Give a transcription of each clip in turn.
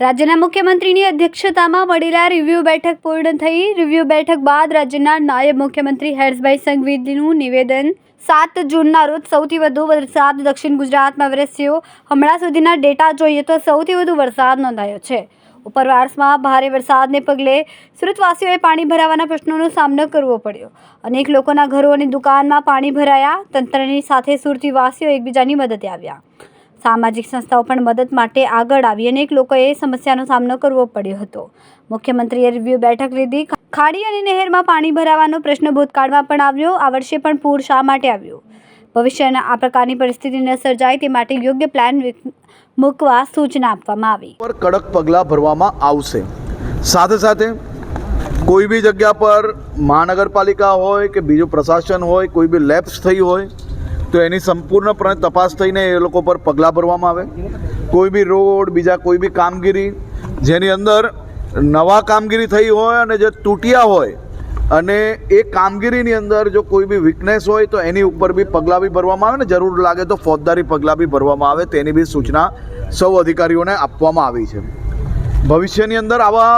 રાજ્યના મુખ્યમંત્રીની અધ્યક્ષતામાં મળેલા રિવ્યુ બેઠક પૂર્ણ થઈ. રિવ્યુ બેઠક બાદ રાજ્યના નાયબ મુખ્યમંત્રી હર્ષભાઈ સંઘવીનું નિવેદન. 7 જૂનના રોજ સૌથી વધુ વરસાદ દક્ષિણ ગુજરાતમાં વરસ્યો. હમણાં સુધીના ડેટા જોઈએ તો સૌથી વધુ વરસાદ નોંધાયો છે. ઉપરવાસમાં ભારે વરસાદને પગલે સુરતવાસીઓએ પાણી ભરાવાના પ્રશ્નોનો સામનો કરવો પડ્યો. અનેક લોકોના ઘરો અને દુકાનમાં પાણી ભરાયા. તંત્રની સાથે સુરતીવાસીઓ એકબીજાની મદદે આવ્યા. સામાજિક સંસ્થાઓ પણ મદદ માટે આગળ આવી. અનેક લોકોએ સમસ્યાનો સામનો કરવો પડ્યો હતો. મુખ્યમંત્રીએ રિવ્યુ બેઠક લીધી. ખાડી અને નહેરમાં પાણી ભરાવાનો પ્રશ્ન ભૂતકાળમાં પણ આવ્યો. આ વર્ષે પણ પૂર શા માટે આવ્યું? ભવિષ્યના આ પ્રકારની પરિસ્થિતિ ન સર્જાય તે માટે યોગ્ય પ્લાન મૂકવા સૂચના આપવામાં આવી. પર કડક પગલાં ભરવામાં આવશે. સાથે સાથે કોઈ બી જગ્યા પર મહાનગરપાલિકા હોય કે બીજું પ્રશાસન હોય, કોઈ બી લેપ્સ થઈ હોય તો એની સંપૂર્ણપણે તપાસ થઈને એ લોકો પર પગલાં ભરવામાં આવે. કોઈ બી રોડ, બીજા કોઈ બી કામગીરી જેની અંદર નવા કામગીરી થઈ હોય અને જે તૂટ્યા હોય અને એ કામગીરીની અંદર જો કોઈ બી વીકનેસ હોય તો એની ઉપર બી પગલાં બી ભરવામાં આવે ને જરૂર લાગે તો ફોજદારી પગલાં બી ભરવામાં આવે. તેની બી સૂચના સૌ અધિકારીઓને આપવામાં આવી છે. ભવિષ્યની અંદર આવા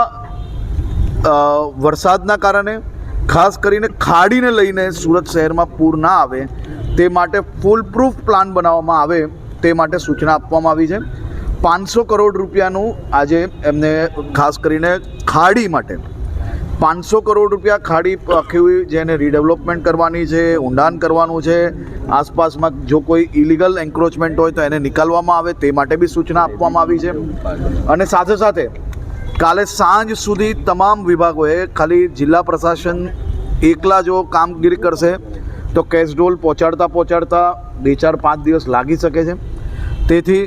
વરસાદના કારણે ખાસ કરીને ખાડીને લઈને સુરત શહેરમાં પૂર ના આવે તે માટે ફૂલ પ્રૂફ પ્લાન બનાવવામાં આવે તે માટે સૂચના આપવામાં આવી છે. 500 કરોડ રૂપિયાનું આજે એમને ખાસ કરીને ખાડી માટે 500 કરોડ રૂપિયા ખાડી આખી જેને રીડેવલપમેન્ટ કરવાની છે, ઊંડાણ કરવાનું છે, આસપાસમાં જો કોઈ ઇલીગલ એન્ક્રોચમેન્ટ હોય તો એને નિકાલવામાં આવે તે માટે બી સૂચના આપવામાં આવી છે. અને સાથે સાથે કાલે સાંજ સુધી તમામ વિભાગોએ ખાલી જિલ્લા પ્રશાસન એકલા જો કામગીરી કરશે તો કેશડોલ પહોંચાડતા 2-4-5 દિવસ લાગી શકે છે. તેથી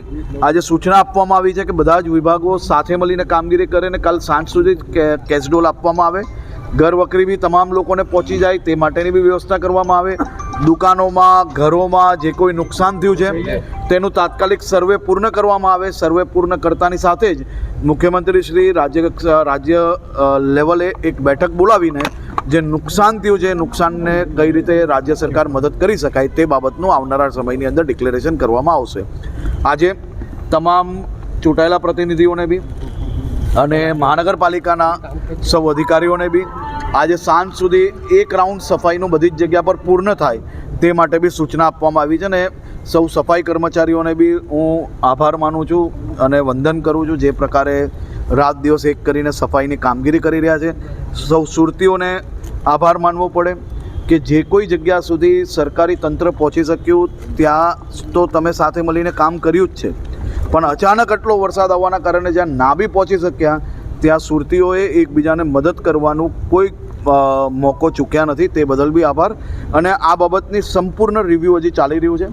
આજે સૂચના આપવામાં આવી છે કે બધા જ વિભાગો સાથે મળીને કામગીરી કરે ને કાલ સાંજ સુધી કેશડોલ આપવામાં આવે. ઘર વકરી બી તમામ લોકોને પહોંચી જાય તે માટેની બી વ્યવસ્થા કરવામાં આવે. દુકાનોમાં, ઘરોમાં જે કોઈ નુકસાન થયું છે તેનું તાત્કાલિક સર્વે પૂર્ણ કરવામાં આવે. સર્વે પૂર્ણ કરતાની સાથે જ મુખ્યમંત્રી શ્રી રાજ્ય લેવલે એક બેઠક બોલાવીને જે નુકસાન થયું છે નુકસાનને કઈ રીતે રાજ્ય સરકાર મદદ કરી શકાય તે બાબતનું આવનારા સમયની અંદર ડિક્લેરેશન કરવામાં આવશે. આજે તમામ ચૂંટાયેલા પ્રતિનિધિઓને બી અને મહાનગરપાલિકાના સૌ અધિકારીઓને બી આજે સાંજ સુધી એક રાઉન્ડ સફાઈનું બધી જ જગ્યા પર પૂર્ણ થાય તે માટે બી સૂચના આપવામાં આવી છે. અને સૌ સફાઈ કર્મચારીઓને બી હું આભાર માનું છું અને વંદન કરું છું જે પ્રકારે રાત દિવસ એક કરીને સફાઈની કામગીરી કરી રહ્યા છે. સૌ સુરતીઓને આભાર માનવો પડે કે જે કોઈ જગ્યા સુધી સરકારી તંત્ર પહોંચી શક્યું ત્યાં તો તમે સાથે મળીને કામ કર્યું જ છે, પણ અચાનક આટલો વરસાદ આવવાના કારણે જ્યાં ના બી પહોંચી શક્યા ત્યાં સુરતીઓએ એકબીજાને મદદ કરવાનું કોઈ મોકો ચૂક્યા નથી. તે બદલ બી આભાર. અને આ બાબતની સંપૂર્ણ રિવ્યૂ હજી ચાલી રહ્યું છે.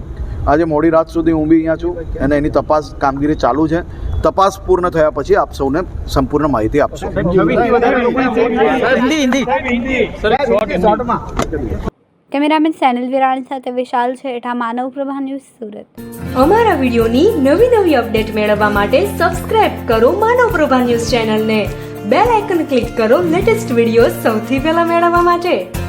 આજે મોડી રાત સુધી હું બી અહીંયા છું અને એની તપાસ કામગીરી ચાલુ છે. તપાસ પૂર્ણ થયા પછી આપ સૌને સંપૂર્ણ માહિતી આપશો. કેમેરામેન સેનલ વિરાણી સાથે વિશાલ છેઠા, માનવ પ્રભા ન્યૂઝ, સુરત. અમારા વિડીયોની નવી અપડેટ મેળવવા માટે સબસ્ક્રાઇબ કરો માનવ પ્રભા ન્યૂઝ ચેનલને. બેલ આઇકન ક્લિક કરો લેટેસ્ટ વિડીયો સૌથી પહેલા મેળવવા માટે.